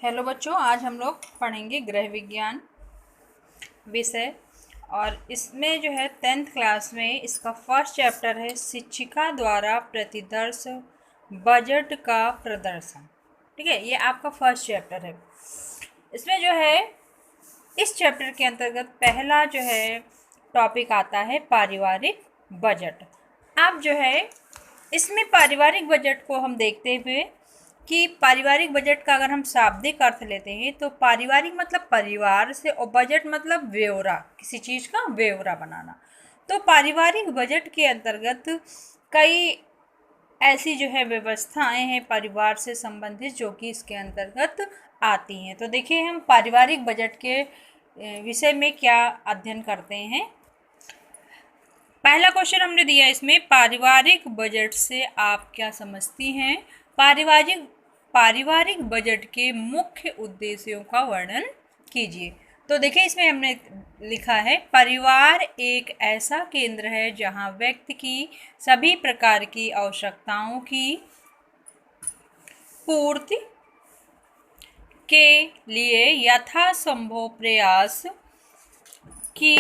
Hello बच्चों, आज हम लोग पढ़ेंगे गृह विज्ञान विषय। और इसमें जो है 10th क्लास में इसका फर्स्ट चैप्टर है शिक्षिका द्वारा प्रतिदर्श बजट का प्रदर्शन। ठीक है, ये आपका फर्स्ट चैप्टर है। इसमें जो है इस चैप्टर के अंतर्गत पहला जो है टॉपिक आता है पारिवारिक बजट। अब जो है इसमें पारिवारिक बजट को हम देखते हुए कि पारिवारिक बजट का अगर हम शाब्दिक अर्थ लेते हैं तो पारिवारिक मतलब परिवार से, और बजट मतलब ब्यौरा, किसी चीज़ का ब्यौरा बनाना। तो पारिवारिक बजट के अंतर्गत कई ऐसी जो है व्यवस्थाएं हैं परिवार से संबंधित जो कि इसके अंतर्गत आती हैं। तो देखिए हम पारिवारिक बजट के विषय में क्या अध्ययन करते हैं। पहला क्वेश्चन हमने दिया इसमें, पारिवारिक बजट से आप क्या समझती हैं। पारिवारिक बजट के मुख्य उद्देश्यों का वर्णन कीजिए। तो देखिए इसमें हमने लिखा है, परिवार एक ऐसा केंद्र है जहां व्यक्ति की सभी प्रकार की आवश्यकताओं की पूर्ति के लिए यथासंभव प्रयास की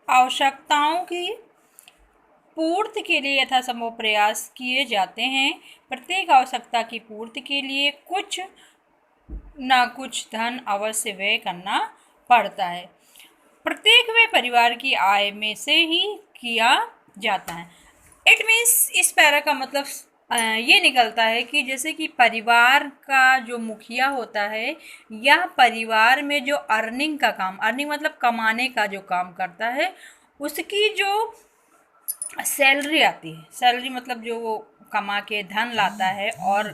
आवश्यकताओं की पूर्ति के लिए यथासंभव प्रयास किए जाते हैं। प्रत्येक आवश्यकता की पूर्ति के लिए कुछ ना कुछ धन अवश्य व्यय करना पड़ता है। प्रत्येक व्यय परिवार की आय में से ही किया जाता है। इट मीन्स इस पैरा का मतलब ये निकलता है कि जैसे कि परिवार का जो मुखिया होता है या परिवार में जो अर्निंग का काम, अर्निंग मतलब कमाने का जो काम करता है, उसकी जो सैलरी आती है, सैलरी मतलब जो वो कमा के धन लाता है और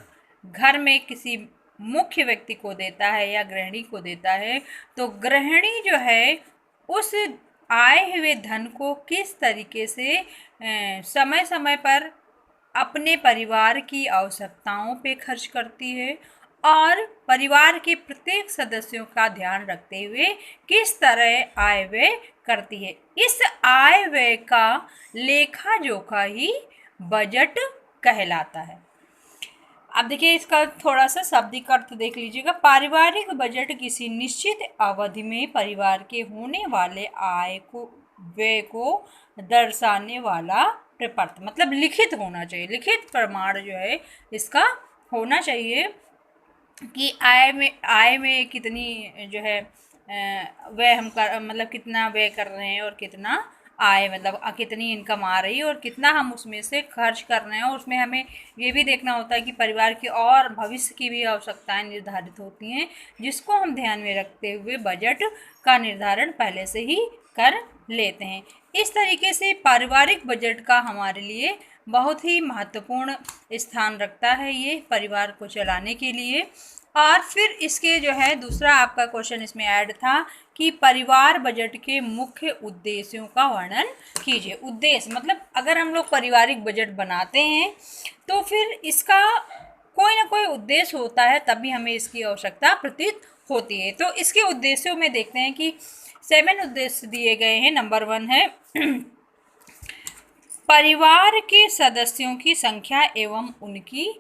घर में किसी मुख्य व्यक्ति को देता है या गृहिणी को देता है, तो गृहिणी जो है उस आए हुए धन को किस तरीके से समय समय पर अपने परिवार की आवश्यकताओं पे खर्च करती है और परिवार के प्रत्येक सदस्यों का ध्यान रखते हुए किस तरह आय व्यय करती है। इस आय व्यय का लेखा जोखा ही बजट कहलाता है। अब देखिए इसका थोड़ा सा शाब्दिक अर्थ देख लीजिएगा। पारिवारिक बजट किसी निश्चित अवधि में परिवार के होने वाले आय को, व्यय को दर्शाने वाला प्रपत्र, मतलब लिखित होना चाहिए, लिखित प्रमाण जो है इसका होना चाहिए कि आय में कितनी जो है व्यय हम कर, मतलब कितना व्यय कर रहे हैं और कितना आय, मतलब कितनी इनकम आ रही है और कितना हम उसमें से खर्च कर रहे हैं। और उसमें हमें ये भी देखना होता है कि परिवार की और भविष्य की भी आवश्यकताएं निर्धारित होती हैं, जिसको हम ध्यान में रखते हुए बजट का निर्धारण पहले से ही कर लेते हैं। इस तरीके से पारिवारिक बजट का हमारे लिए बहुत ही महत्वपूर्ण स्थान रखता है ये परिवार को चलाने के लिए। और फिर इसके जो है दूसरा आपका क्वेश्चन इसमें ऐड था कि परिवार बजट के मुख्य उद्देश्यों का वर्णन कीजिए। उद्देश्य मतलब अगर हम लोग पारिवारिक बजट बनाते हैं तो फिर इसका कोई ना कोई उद्देश्य होता है, तभी हमें इसकी आवश्यकता प्रतीत होती है। तो इसके उद्देश्यों में देखते हैं कि 7 उद्देश्य दिए गए हैं। नंबर 1 है परिवार के सदस्यों की संख्या एवं उनकी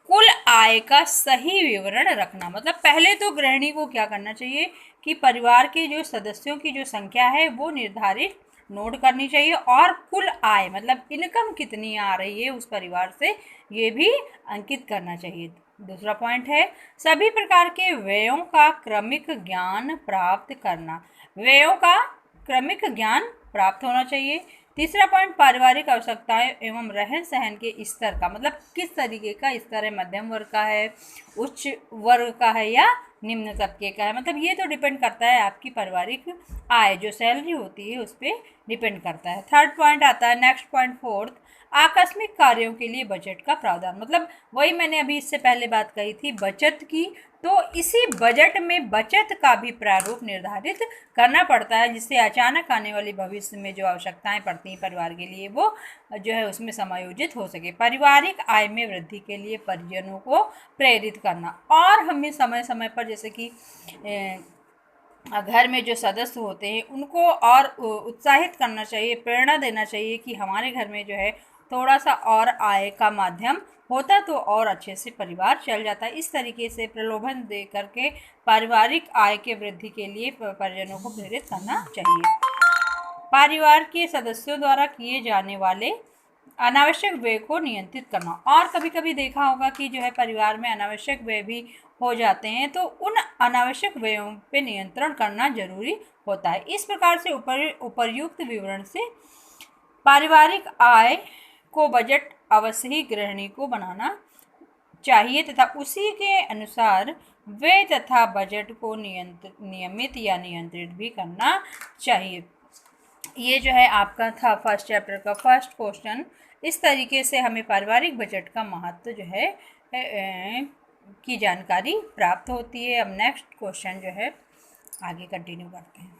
कुल आय का सही विवरण रखना। मतलब पहले तो गृहिणी को क्या करना चाहिए कि परिवार के जो सदस्यों की जो संख्या है वो निर्धारित नोट करनी चाहिए, और कुल आय मतलब इनकम कितनी आ रही है उस परिवार से ये भी अंकित करना चाहिए। दूसरा पॉइंट है सभी प्रकार के व्ययों का क्रमिक ज्ञान प्राप्त करना। व्ययों का क्रमिक ज्ञान प्राप्त होना चाहिए। तीसरा पॉइंट पारिवारिक आवश्यकताएं एवं रहन सहन के स्तर का, मतलब किस तरीके का स्तर है, मध्यम वर्ग का है, उच्च वर्ग का है या निम्न तबके का है। मतलब ये तो डिपेंड करता है आपकी पारिवारिक आय जो सैलरी होती है उस पर डिपेंड करता है। थर्ड पॉइंट आता है, नेक्स्ट पॉइंट फोर्थ, आकस्मिक कार्यों के लिए बजट का प्रावधान। मतलब वही मैंने अभी इससे पहले बात कही थी बचत की, तो इसी बजट में बचत का भी प्रारूप निर्धारित करना पड़ता है, जिससे अचानक आने वाली भविष्य में जो आवश्यकताएं पड़ती हैं परिवार के लिए वो जो है उसमें समायोजित हो सके। पारिवारिक आय में वृद्धि के लिए परिजनों को प्रेरित करना, और हमें समय समय पर जैसे कि घर में जो सदस्य होते हैं उनको और उत्साहित करना चाहिए, प्रेरणा देना चाहिए कि हमारे घर में जो है थोड़ा सा और आय का माध्यम होता तो और अच्छे से परिवार चल जाता। इस तरीके से प्रलोभन दे करके पारिवारिक आय के वृद्धि के लिए परिजनों को प्रेरित करना चाहिए। परिवार के सदस्यों द्वारा किए जाने वाले अनावश्यक व्यय को नियंत्रित करना। और कभी कभी देखा होगा कि जो है परिवार में अनावश्यक व्यय भी हो जाते हैं, तो उन अनावश्यक व्ययों पे नियंत्रण करना जरूरी होता है। इस प्रकार से उपर्युक्त विवरण से पारिवारिक आय को बजट अवश्य ही गृहिणी को बनाना चाहिए तथा उसी के अनुसार व्यय तथा बजट को नियमित या नियंत्रित भी करना चाहिए। ये जो है आपका था फर्स्ट चैप्टर का फर्स्ट क्वेश्चन। इस तरीके से हमें पारिवारिक बजट का महत्व जो है की जानकारी प्राप्त होती है। अब नेक्स्ट क्वेश्चन जो है आगे कंटिन्यू करते हैं।